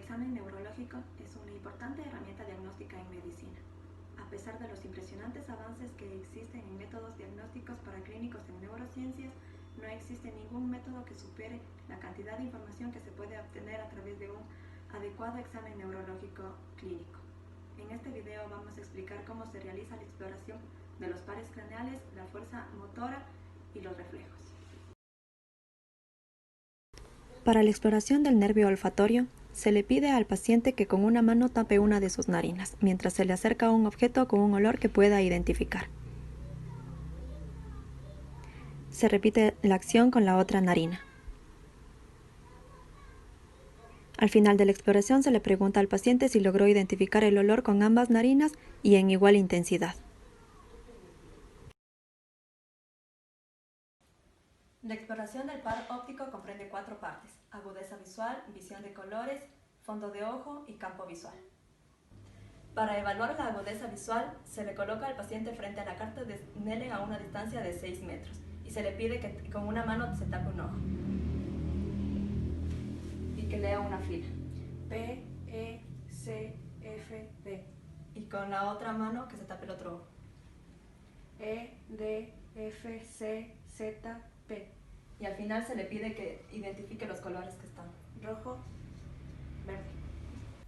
examen neurológico es una importante herramienta diagnóstica en medicina. A pesar de los impresionantes avances que existen en métodos diagnósticos para clínicos en neurociencias, no existe ningún método que supere la cantidad de información que se puede obtener a través de un adecuado examen neurológico clínico. En este video vamos a explicar cómo se realiza la exploración de los pares craneales, la fuerza motora y los reflejos. Para la exploración del nervio olfatorio, se le pide al paciente que con una mano tape una de sus narinas, mientras se le acerca a un objeto con un olor que pueda identificar. Se repite la acción con la otra narina. Al final de la exploración se le pregunta al paciente si logró identificar el olor con ambas narinas y en igual intensidad. La exploración del par óptico comprende 4 partes: agudeza visual, visión de colores, fondo de ojo y campo visual. Para evaluar la agudeza visual, se le coloca al paciente frente a la carta de Snellen a una distancia de 6 metros y se le pide que con una mano se tape un ojo y que lea una fila. P, E, C, F, D. Y con la otra mano que se tape el otro ojo. E, D, F, C, Z, P. Y al final se le pide que identifique los colores que están. Rojo, verde.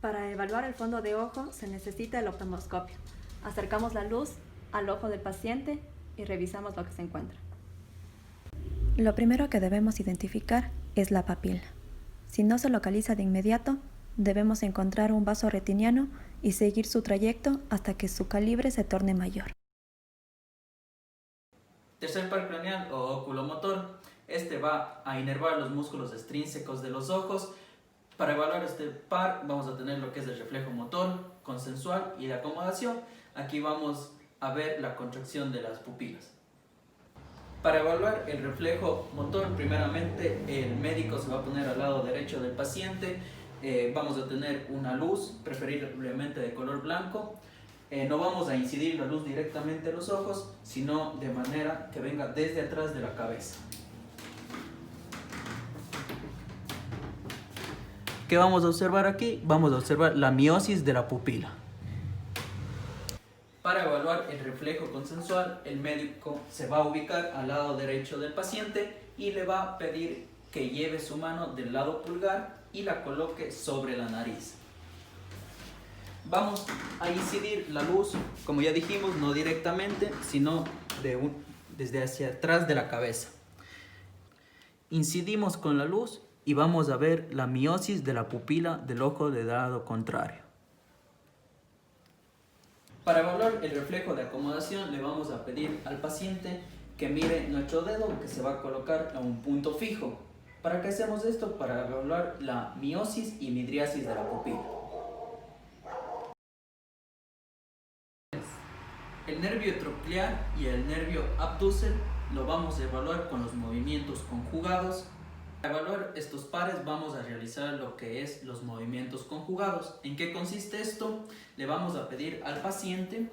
Para evaluar el fondo de ojo se necesita el oftalmoscopio. Acercamos la luz al ojo del paciente y revisamos lo que se encuentra. Lo primero que debemos identificar es la papila. Si no se localiza de inmediato, debemos encontrar un vaso retiniano y seguir su trayecto hasta que su calibre se torne mayor. Tercer par craneal o oculomotor. Este va a inervar los músculos extrínsecos de los ojos. Para evaluar este par vamos a tener lo que es el reflejo motor, consensual y de acomodación. Aquí vamos a ver la contracción de las pupilas. Para evaluar el reflejo motor, primeramente el médico se va a poner al lado derecho del paciente. Vamos a tener una luz, preferiblemente de color blanco. No vamos a incidir la luz directamente en los ojos, sino de manera que venga desde atrás de la cabeza. ¿Qué vamos a observar aquí? Vamos a observar la miosis de la pupila. Para evaluar el reflejo consensual, el médico se va a ubicar al lado derecho del paciente y le va a pedir que lleve su mano del lado pulgar y la coloque sobre la nariz. Vamos a incidir la luz, como ya dijimos, no directamente, sino desde hacia atrás de la cabeza. Incidimos con la luz y vamos a ver la miosis de la pupila del ojo del lado contrario. Para evaluar el reflejo de acomodación, le vamos a pedir al paciente que mire nuestro dedo, que se va a colocar a un punto fijo. ¿Para qué hacemos esto? Para evaluar la miosis y midriasis de la pupila. El nervio troclear y el nervio abductor lo vamos a evaluar con los movimientos conjugados. Para evaluar estos pares vamos a realizar lo que es los movimientos conjugados. ¿En qué consiste esto? Le vamos a pedir al paciente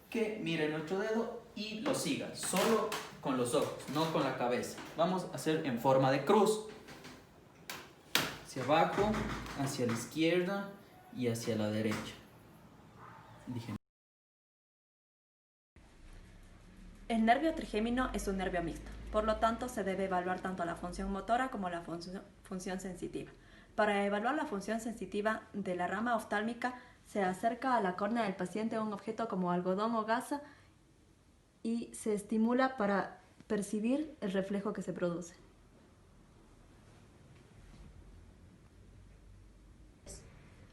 que mire nuestro dedo y lo siga, solo con los ojos, no con la cabeza. Vamos a hacer en forma de cruz. Hacia abajo, hacia la izquierda y hacia la derecha. El nervio trigémino es un nervio mixto, por lo tanto se debe evaluar tanto la función motora como la función sensitiva. Para evaluar la función sensitiva de la rama oftálmica, se acerca a la córnea del paciente un objeto como algodón o gasa y se estimula para percibir el reflejo que se produce.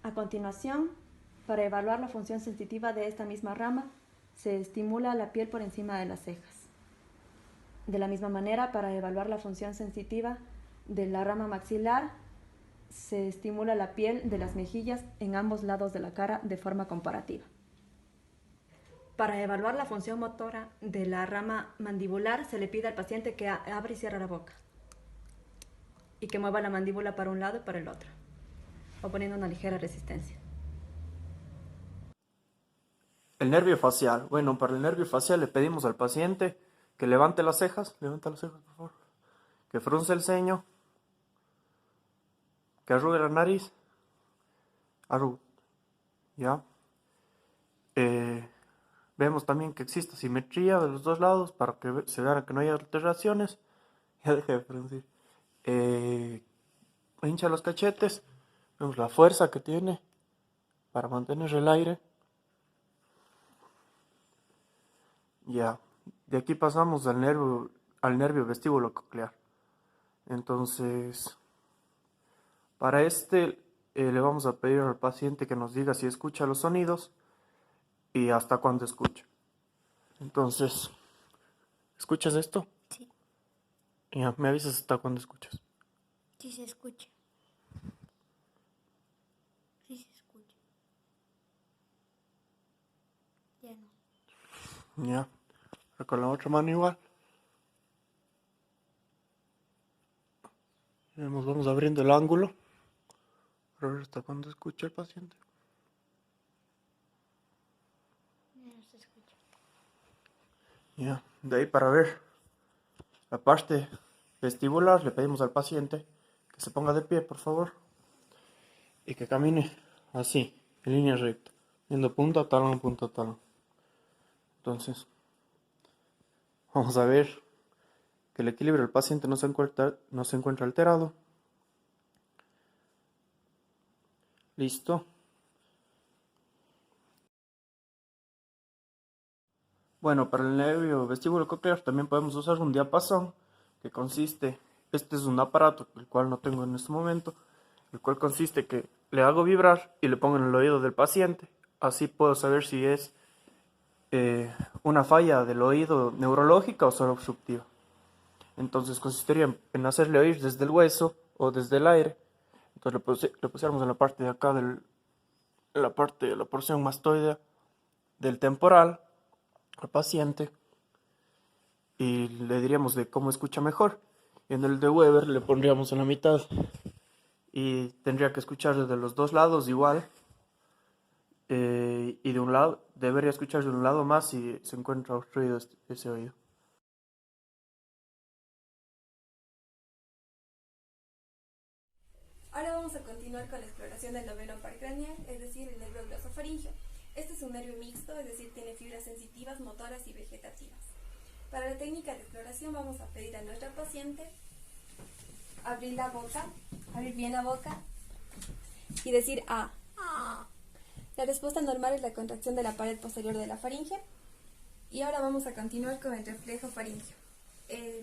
A continuación, para evaluar la función sensitiva de esta misma rama, se estimula la piel por encima de las cejas. De la misma manera, para evaluar la función sensitiva de la rama maxilar, se estimula la piel de las mejillas en ambos lados de la cara de forma comparativa. Para evaluar la función motora de la rama mandibular, se le pide al paciente que abra y cierre la boca y que mueva la mandíbula para un lado y para el otro, oponiendo una ligera resistencia. El nervio facial. Bueno, para el nervio facial le pedimos al paciente que levante las cejas. Levanta las cejas, por favor. Que frunce el ceño. Que arrugue la nariz. algo, ¿ya? Vemos también que existe simetría de los dos lados para que se vea que no haya alteraciones. Ya dejé de producir. Hincha los cachetes. Vemos la fuerza que tiene para mantener el aire. Ya. De aquí pasamos al nervio vestíbulo coclear. Entonces, para le vamos a pedir al paciente que nos diga si escucha los sonidos y hasta cuándo escucha. Entonces, ¿escuchas esto? Sí, Ya, me avisas hasta cuándo escuchas. sí se escucha. Sí se escucha. Ya no. Ya. Ahora con la otra mano igual. Nos vamos abriendo el ángulo. Para ver hasta cuándo escucha el paciente. Ya no se escucha. Ya. De ahí para ver la parte vestibular, le pedimos al paciente que se ponga de pie, por favor. Y que camine así, en línea recta. Viendo punta a talón, punta a talón. Entonces, vamos a ver que el equilibrio del paciente no se encuentra alterado. Listo. Bueno, para el nervio vestíbulo coclear también podemos usar un diapasón que consiste, este es un aparato, el cual no tengo en este momento, el cual consiste que le hago vibrar y le pongo en el oído del paciente. Así puedo saber si es una falla del oído neurológica o solo obstructiva. Entonces consistiría en hacerle oír desde el hueso o desde el aire. Entonces le pusiéramos en la parte de acá la porción mastoidea del temporal al paciente y le diríamos de cómo escucha mejor. Y en el de Weber le pondríamos en la mitad y tendría que escuchar desde los dos lados igual. Y de un lado, debería escuchar de un lado más si se encuentra obstruido ese oído. Ahora vamos a continuar con la exploración del noveno par craneal, es decir, el nervio glosofaringeo. Este es un nervio mixto, es decir, tiene fibras sensitivas, motoras y vegetativas. Para la técnica de exploración vamos a pedir a nuestra paciente abrir la boca, abrir bien la boca y decir A. La respuesta normal es la contracción de la pared posterior de la faringe. Y ahora vamos a continuar con el reflejo faríngeo,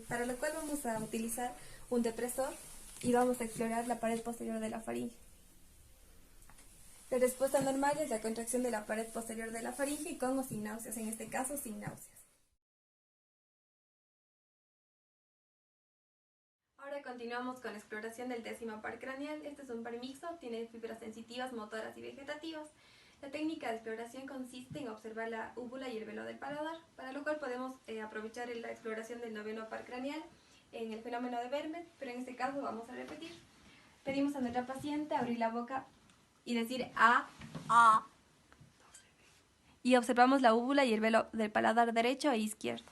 para lo cual vamos a utilizar un depresor y vamos a explorar la pared posterior de la faringe. La respuesta normal es la contracción de la pared posterior de la faringe con o sin náuseas, en este caso sin náuseas. Ahora continuamos con la exploración del décimo par craneal. Este es un par mixto, tiene fibras sensitivas, motoras y vegetativas. La técnica de exploración consiste en observar la úvula y el velo del paladar, para lo cual podemos aprovechar la exploración del noveno par craneal en el fenómeno de Vermet, pero en este caso vamos a repetir. Pedimos a nuestra paciente abrir la boca y decir A. Y observamos la úvula y el velo del paladar derecho e izquierdo.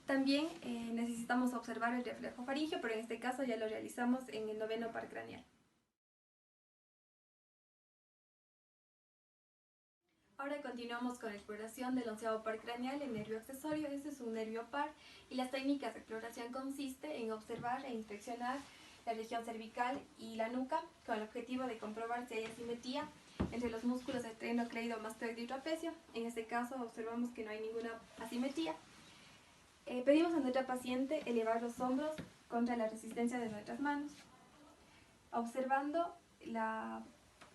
También necesitamos observar el reflejo faríngeo, pero en este caso ya lo realizamos en el noveno par craneal. Ahora continuamos con la exploración del onceavo par craneal, el nervio accesorio. Este es un nervio par y las técnicas de exploración consiste en observar e inspeccionar la región cervical y la nuca con el objetivo de comprobar si hay asimetría entre los músculos esternocleidomastoide y trapecio. En este caso observamos que no hay ninguna asimetría. Pedimos a nuestra paciente elevar los hombros contra la resistencia de nuestras manos, observando la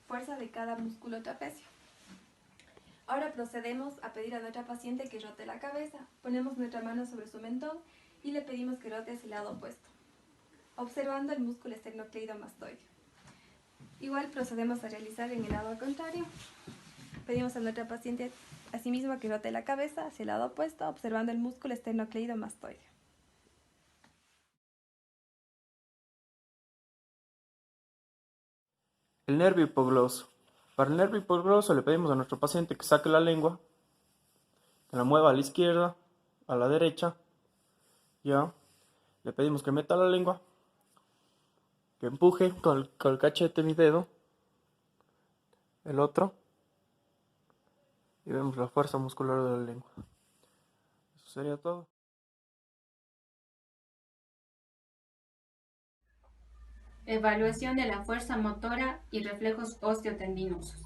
fuerza de cada músculo trapecio. Ahora procedemos a pedir a nuestra paciente que rote la cabeza. Ponemos nuestra mano sobre su mentón y le pedimos que rote hacia el lado opuesto, observando el músculo esternocleidomastoide. Igual procedemos a realizar en el lado contrario. Pedimos a nuestra paciente asimismo que rote la cabeza hacia el lado opuesto, observando el músculo esternocleidomastoide. El nervio hipogloso. Para el nervio hipogloso le pedimos a nuestro paciente que saque la lengua, que la mueva a la izquierda, a la derecha, ya. Le pedimos que meta la lengua, que empuje con el cachete mi dedo el otro y vemos la fuerza muscular de la lengua. Eso sería todo. Evaluación de la fuerza motora y reflejos osteotendinosos.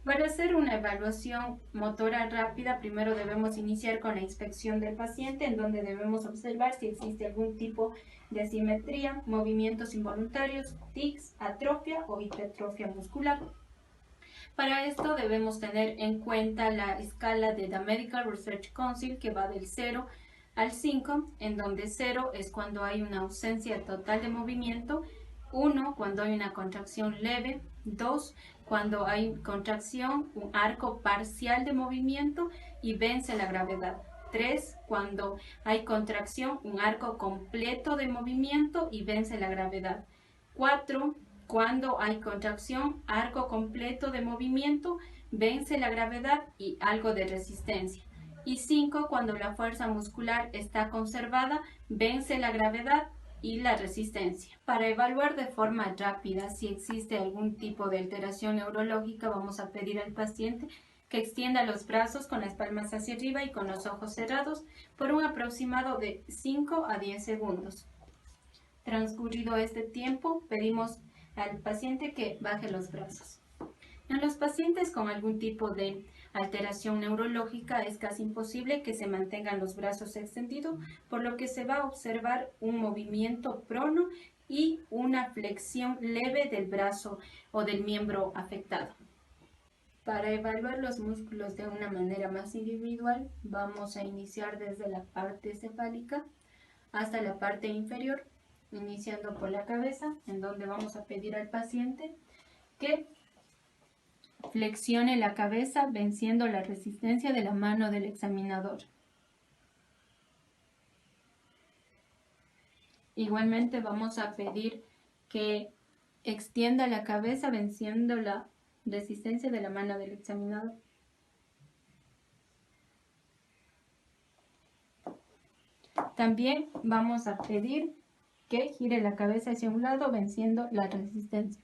Para hacer una evaluación motora rápida, primero debemos iniciar con la inspección del paciente, en donde debemos observar si existe algún tipo de asimetría, movimientos involuntarios, tics, atrofia o hipertrofia muscular. Para esto debemos tener en cuenta la escala de The Medical Research Council, que va del 0 al 5, en donde 0 es cuando hay una ausencia total de movimiento, 1 cuando hay una contracción leve, 2 cuando hay contracción, un arco parcial de movimiento y vence la gravedad, 3 cuando hay contracción, un arco completo de movimiento y vence la gravedad, 4 cuando hay contracción, arco completo de movimiento, vence la gravedad y algo de resistencia. Y 5, cuando la fuerza muscular está conservada, vence la gravedad y la resistencia. Para evaluar de forma rápida si existe algún tipo de alteración neurológica, vamos a pedir al paciente que extienda los brazos con las palmas hacia arriba y con los ojos cerrados por un aproximado de 5 a 10 segundos. Transcurrido este tiempo, pedimos al paciente que baje los brazos. En los pacientes con algún tipo de alteración neurológica es casi imposible que se mantengan los brazos extendidos, por lo que se va a observar un movimiento prono y una flexión leve del brazo o del miembro afectado. Para evaluar los músculos de una manera más individual, vamos a iniciar desde la parte cefálica hasta la parte inferior, iniciando por la cabeza, en donde vamos a pedir al paciente que flexione la cabeza venciendo la resistencia de la mano del examinador. Igualmente vamos a pedir que extienda la cabeza venciendo la resistencia de la mano del examinador. También vamos a pedir que gire la cabeza hacia un lado venciendo la resistencia.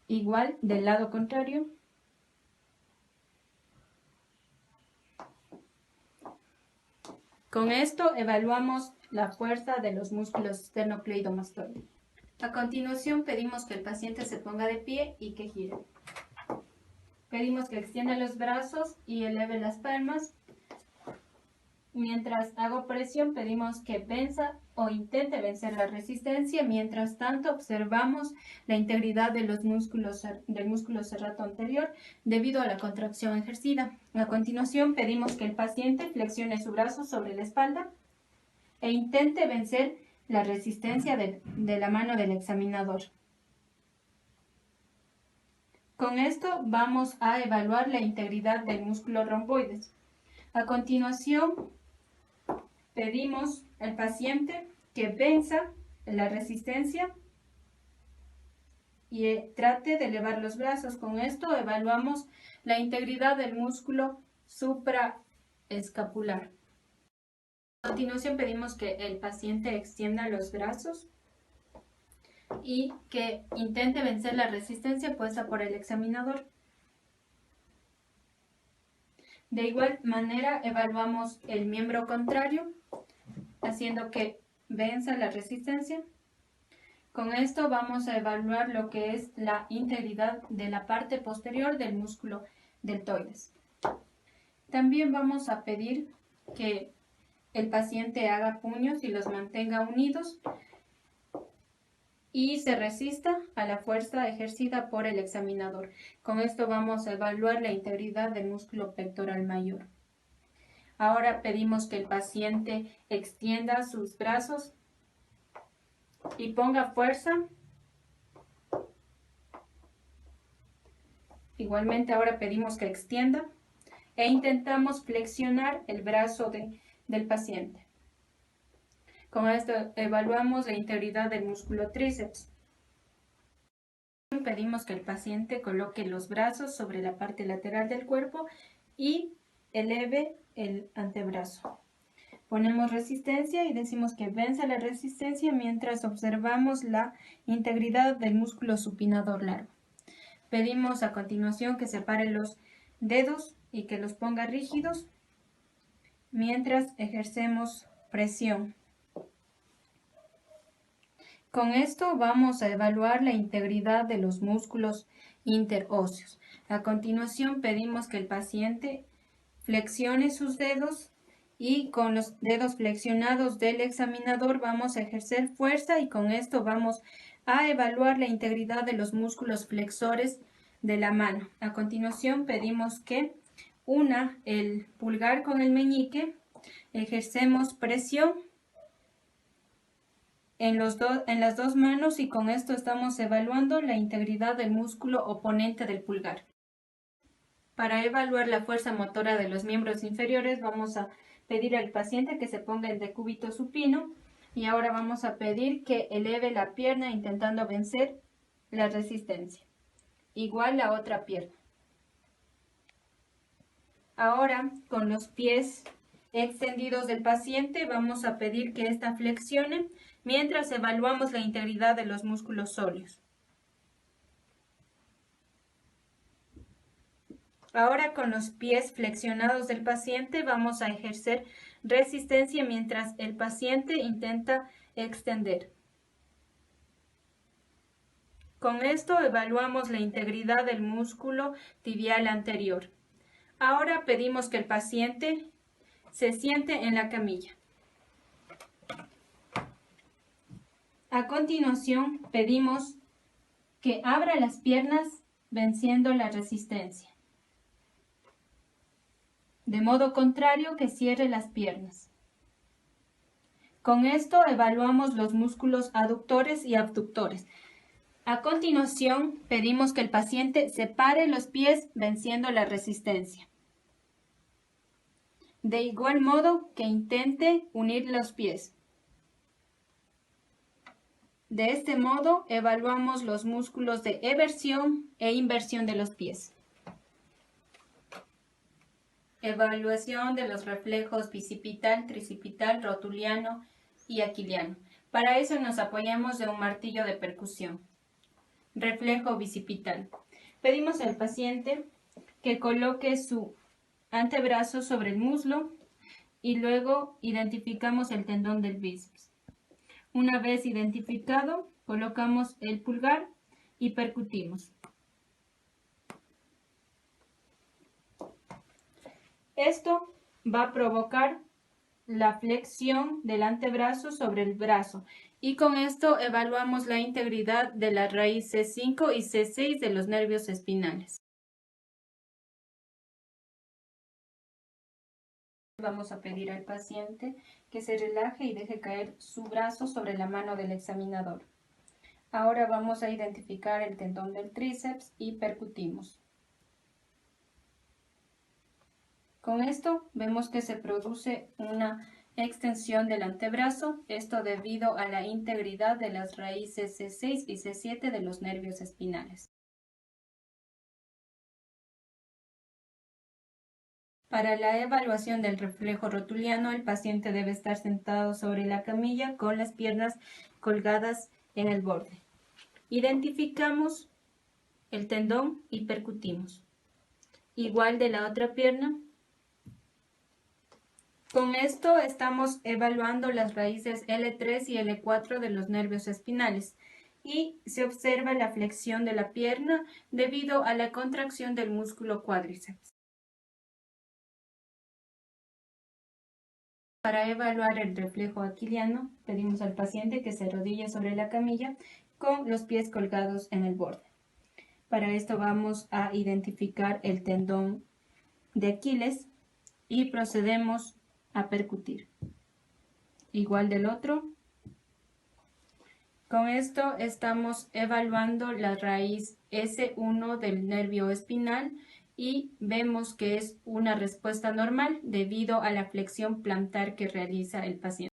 Igual del lado contrario. Con esto evaluamos la fuerza de los músculos esternocleidomastoides. A continuación pedimos que el paciente se ponga de pie y que gire. Pedimos que extienda los brazos y eleve las palmas. Mientras hago presión, pedimos que venza o intente vencer la resistencia. Mientras tanto, observamos la integridad de los músculos, del músculo serrato anterior debido a la contracción ejercida. A continuación, pedimos que el paciente flexione su brazo sobre la espalda e intente vencer la resistencia de la mano del examinador. Con esto vamos a evaluar la integridad del músculo romboides. A continuación, pedimos al paciente que venza la resistencia y trate de elevar los brazos. Con esto evaluamos la integridad del músculo supraescapular. A continuación pedimos que el paciente extienda los brazos y que intente vencer la resistencia puesta por el examinador. De igual manera evaluamos el miembro contrario, haciendo que venza la resistencia. Con esto vamos a evaluar lo que es la integridad de la parte posterior del músculo deltoides. También vamos a pedir que el paciente haga puños y los mantenga unidos y se resista a la fuerza ejercida por el examinador. Con esto vamos a evaluar la integridad del músculo pectoral mayor. Ahora pedimos que el paciente extienda sus brazos y ponga fuerza. Igualmente ahora pedimos que extienda e intentamos flexionar el brazo del paciente. Con esto evaluamos la integridad del músculo tríceps. Pedimos que el paciente coloque los brazos sobre la parte lateral del cuerpo y eleve el antebrazo. Ponemos resistencia y decimos que vence la resistencia mientras observamos la integridad del músculo supinador largo. Pedimos a continuación que separe los dedos y que los ponga rígidos mientras ejercemos presión. Con esto vamos a evaluar la integridad de los músculos interóseos. A continuación pedimos que el paciente flexione sus dedos y con los dedos flexionados del examinador vamos a ejercer fuerza y con esto vamos a evaluar la integridad de los músculos flexores de la mano. A continuación pedimos que una el pulgar con el meñique, ejercemos presión en las dos manos y con esto estamos evaluando la integridad del músculo oponente del pulgar. Para evaluar la fuerza motora de los miembros inferiores vamos a pedir al paciente que se ponga en decúbito supino y ahora vamos a pedir que eleve la pierna intentando vencer la resistencia. Igual la otra pierna. Ahora con los pies extendidos del paciente vamos a pedir que ésta flexione mientras evaluamos la integridad de los músculos sóleos. Ahora con los pies flexionados del paciente vamos a ejercer resistencia mientras el paciente intenta extender. Con esto evaluamos la integridad del músculo tibial anterior. Ahora pedimos que el paciente se siente en la camilla. A continuación pedimos que abra las piernas venciendo la resistencia. De modo contrario, que cierre las piernas. Con esto evaluamos los músculos aductores y abductores. A continuación, pedimos que el paciente separe los pies venciendo la resistencia. De igual modo que intente unir los pies. De este modo, evaluamos los músculos de eversión e inversión de los pies. Evaluación de los reflejos bicipital, tricipital, rotuliano y aquiliano. Para eso nos apoyamos de un martillo de percusión. Reflejo bicipital. Pedimos al paciente que coloque su antebrazo sobre el muslo y luego identificamos el tendón del bíceps. Una vez identificado, colocamos el pulgar y percutimos. Esto va a provocar la flexión del antebrazo sobre el brazo y con esto evaluamos la integridad de la raíz C5 y C6 de los nervios espinales. Vamos a pedir al paciente que se relaje y deje caer su brazo sobre la mano del examinador. Ahora vamos a identificar el tendón del tríceps y percutimos. Con esto vemos que se produce una extensión del antebrazo, esto debido a la integridad de las raíces C6 y C7 de los nervios espinales. Para la evaluación del reflejo rotuliano, el paciente debe estar sentado sobre la camilla con las piernas colgadas en el borde. Identificamos el tendón y percutimos. Igual de la otra pierna. Con esto estamos evaluando las raíces L3 y L4 de los nervios espinales y se observa la flexión de la pierna debido a la contracción del músculo cuádriceps. Para evaluar el reflejo aquiliano, pedimos al paciente que se arrodille sobre la camilla con los pies colgados en el borde. Para esto vamos a identificar el tendón de Aquiles y procedemos a percutir. Igual del otro. Con esto estamos evaluando la raíz S1 del nervio espinal y vemos que es una respuesta normal debido a la flexión plantar que realiza el paciente.